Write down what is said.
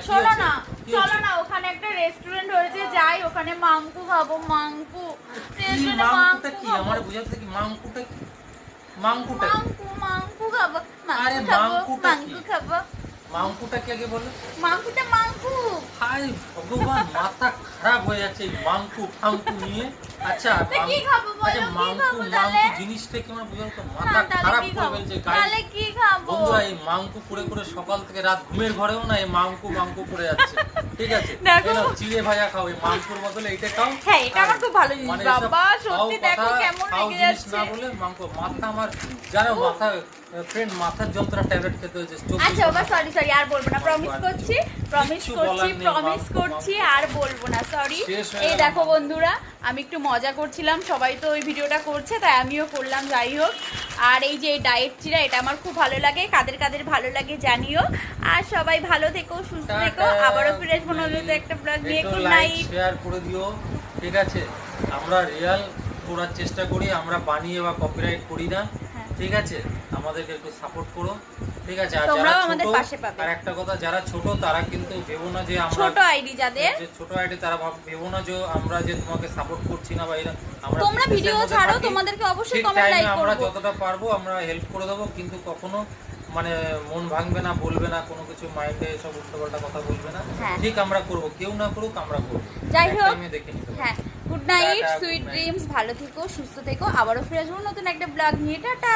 শোনো না, চলো না, ওখানে একটা রেস্টুরেন্ট হয়েছে, যাই ওখানে মাংকু খাবো। মাংকু রেস্টুরেন্টে মাংকু কি আমার বুঝাতে কি মাংকুটা কি? মাংকুটা মাংকু খাবো। আরে মাংকুটা কি? মাংকু খাবো। মাংকুটা কি আগে বলো? মাংকুটা মাংকু। হায় ভগবান, মাথা খারাপ হয়ে যাচ্ছে এই মাংকু ফাংকু নিয়ে। আচ্ছা কি খাবো বলো? আচ্ছা মাংকু মাংকু জিনিসটা কি আমার বুঝাও তো, মাথা খারাপ করে ফেলছে। তাহলে কি খাবো বন্ধুরা, এই মাংকু করে করে সকাল থেকে রাত ঘুমের ঘরেও না এই মাংকু মাংকু করে যাচ্ছে। ঠিক আছে, চিড়ে ভাজা খাও, এই মাংকুর বদলে এইটা খাও। হ্যাঁ, এটা আমার খুব ভালো জিনিস বাবা, সত্যি দেখো কেমন লেগে যাচ্ছে। না বলে মাংকু, মাথা আমার জানো, মাথা ফ্রেন্ড মাথার যন্ত্রণা ট্যাবলেট খেতে হয়েছে। আচ্ছা বাবা, সরি আর বলবো না, প্রমিস করছি আর বলবো না, সরি। এই দেখো বন্ধুরা, আমি একটু মজা করছিলাম, সবাই তো ওই ভিডিওটা করছে তাই আমিও করলাম, যাই হোক। আর এই যে ডায়েট চিরা, এটা আমার খুব ভালো লাগে, কাদের কাদের ভালো লাগে জানিও। আর সবাই ভালো থেকো, সুস্থ থেকো, আবারও ফিরে আসবো নতুন একটা ব্লগ নিয়ে। Good night. শেয়ার করে দিও, ঠিক আছে? আমরা রিয়েল করার চেষ্টা করি, আমরা বানিয়ে বা কপিরাইট করি না, ঠিক আছে? আমাদেরকে একটু সাপোর্ট করো, ঠিক আছে? আর যারা আমাদের পাশে পাবে, আর একটা কথা, যারা ছোট তারা কিন্তু ভেবো না যে আমরা ছোট আইডি, যাদের ছোট আইডি তারা ভেবো না যে আমরা যে তোমাকে সাপোর্ট করছি না, বা এরা আমরা তোমরা ভিডিও ছাড়ো, তোমাদেরকে অবশ্যই কমেন্ট লাইক করব, আমরা যতটা পারবো আমরা হেল্প করে দেবো, কিন্তু কখনো মানে মন ভাঙবে না, বলবে না কোনো কিছু, মাইন্ডে সব উল্টোপাল্টা কথা বলবে না। ঠিক আমরা করব, কেউ না করুক আমরা করব, যাই হোক। দেখে নিতে। হ্যাঁ, গুড নাইট, সুইট ড্রিমস, ভালো থেকো, সুস্থ থেকো, আবারও ফিরে আসবো নতুন একটা ব্লগ নিয়ে। টাটা।